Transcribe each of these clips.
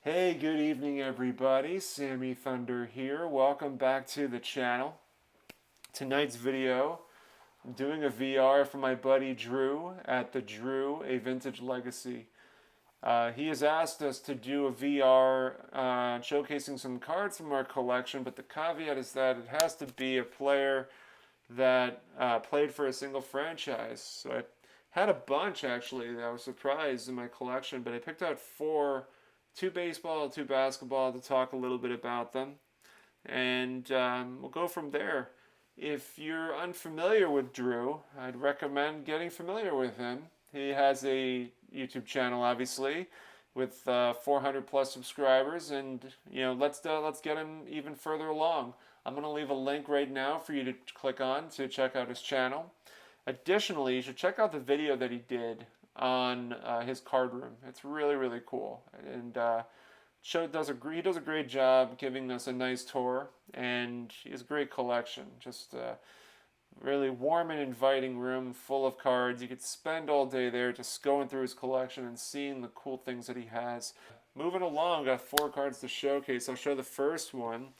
Hey, good evening, everybody. Sammy Thunder here. Welcome back to the channel. Tonight's video, I'm doing a VR for my buddy Drew at the Drew, a Vintage Legacy. He has asked us to do a VR showcasing some cards from our collection, but the caveat is that it has to be a player that played for a single franchise. So I had a bunch actually that I was surprised in my collection, but I picked out four, two baseball, two basketball, to talk a little bit about them, and we'll go from there. If you're unfamiliar with Drew, I'd recommend getting familiar with him. He has a YouTube channel, obviously, with 400 plus subscribers, and let's get him even further along. I'm going to leave a link right now for you to click on to check out his channel. Additionally, you should check out the video that he did on his card room. It's really, really cool, and he does a great job giving us a nice tour, and he has a great collection. Just really warm and inviting room full of cards. You could spend all day there just going through his collection and seeing the cool things that he has. Moving along, got four cards to showcase. I'll show the first one.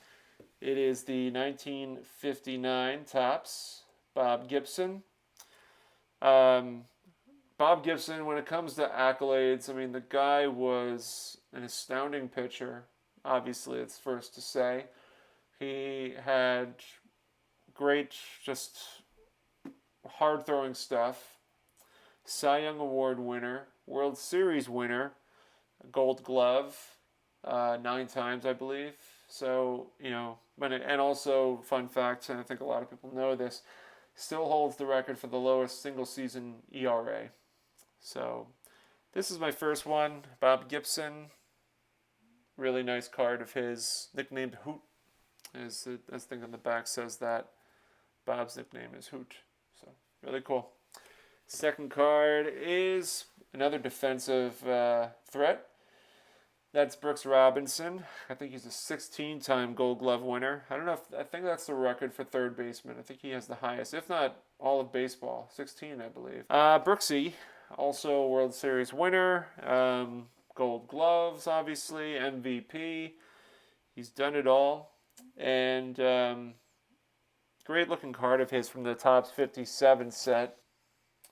It is the 1959 Topps Bob Gibson. Bob Gibson, when it comes to accolades, I mean, the guy was an astounding pitcher. Obviously, it's first to say. He had great, just hard throwing stuff. Cy Young Award winner, World Series winner, Gold Glove, 9 times, I believe. So, and also, fun fact, and I think a lot of people know this, still holds the record for the lowest single season ERA. So, this is my first one, Bob Gibson. Really nice card of his, nicknamed Hoot. As the thing on the back says that Bob's nickname is Hoot. So, really cool. Second card is another defensive threat. That's Brooks Robinson. I think he's a 16-time Gold Glove winner. I think that's the record for third baseman. I think he has the highest, if not all of baseball. 16, I believe. Brooksy, also a World Series winner. Gold Gloves, obviously. MVP. He's done it all. And great looking card of his from the Topps 57 set.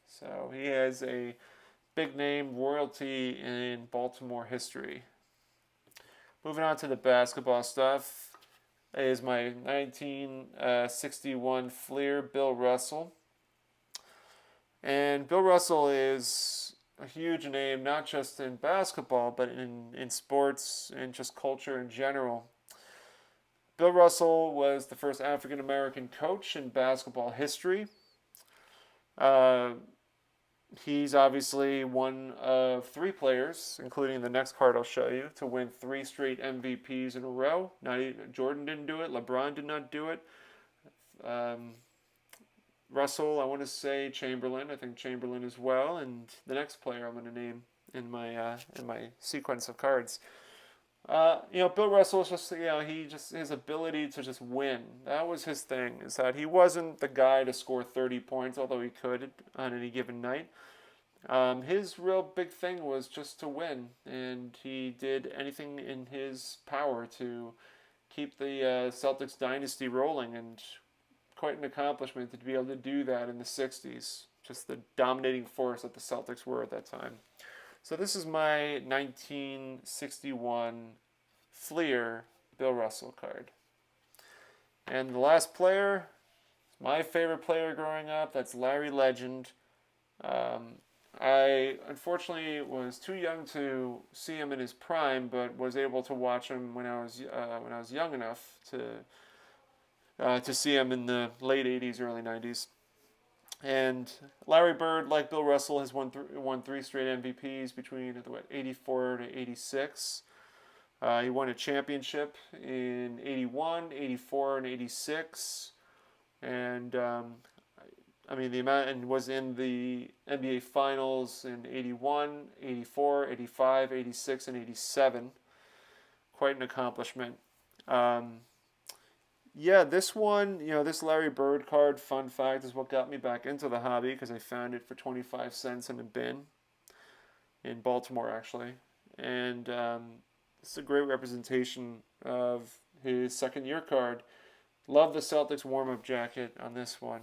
So he has a big name royalty in Baltimore history. Moving on to the basketball stuff is my 1961 Fleer Bill Russell. And Bill Russell is a huge name, not just in basketball, but in sports and just culture in general. Bill Russell was the first African American coach in basketball history. He's obviously one of three players, including the next card I'll show you, to win 3 straight MVPs in a row. Jordan didn't do it. LeBron did not do it. Russell, I want to say Chamberlain. I think Chamberlain as well. And the next player I'm going to name in my sequence of cards. Bill Russell is just, his ability to just win. That was his thing, is that he wasn't the guy to score 30 points, although he could on any given night. His real big thing was just to win, and he did anything in his power to keep the Celtics dynasty rolling, and quite an accomplishment to be able to do that in the 60s. Just the dominating force that the Celtics were at that time. So this is my 1961 Fleer Bill Russell card. And the last player, my favorite player growing up, that's Larry Legend. I unfortunately was too young to see him in his prime, but was able to watch him when I was young enough to see him in the late 80s, early 90s. And Larry Bird, like Bill Russell, has won 3 straight MVPs between 84 to 86. He won a championship in 81, 84, and 86. And was in the NBA Finals in 81, 84, 85, 86, and 87. Quite an accomplishment. This one, this Larry Bird card, fun fact, is what got me back into the hobby, because I found it for 25 cents in a bin in Baltimore, actually. And this is a great representation of his second year card. Love the Celtics warm up jacket on this one.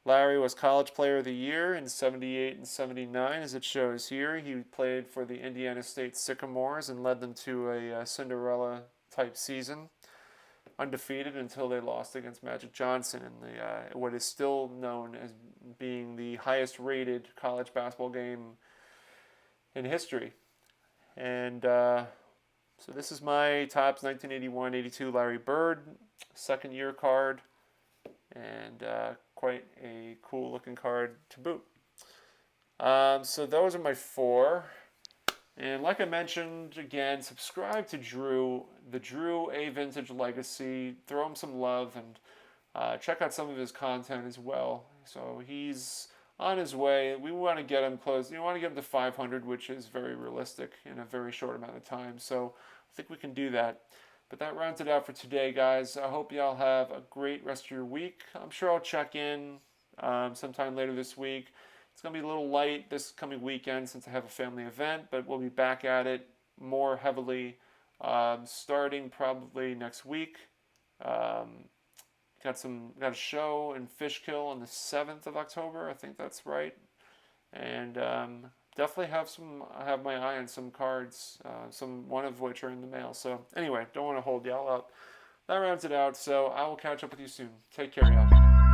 Larry was College Player of the Year in 78 and 79, as it shows here. He played for the Indiana State Sycamores and led them to a Cinderella type season, undefeated until they lost against Magic Johnson in the what is still known as being the highest rated college basketball game in history. And so this is my Topps 1981-82 Larry Bird second year card, and quite a cool looking card to boot. So those are my 4. And like I mentioned, again, subscribe to Drew, the Drew A Vintage Legacy. Throw him some love and check out some of his content as well. So he's on his way. We want to get him close. You want to get him to 500, which is very realistic in a very short amount of time. So I think we can do that. But that rounds it out for today, guys. I hope y'all have a great rest of your week. I'm sure I'll check in sometime later this week. It's going to be a little light this coming weekend since I have a family event, but we'll be back at it more heavily starting probably next week. Got a show in Fishkill on the 7th of October. I think that's right. And definitely have my eye on some cards, one of which are in the mail. So anyway, don't want to hold y'all up. That rounds it out. So I will catch up with you soon. Take care, y'all.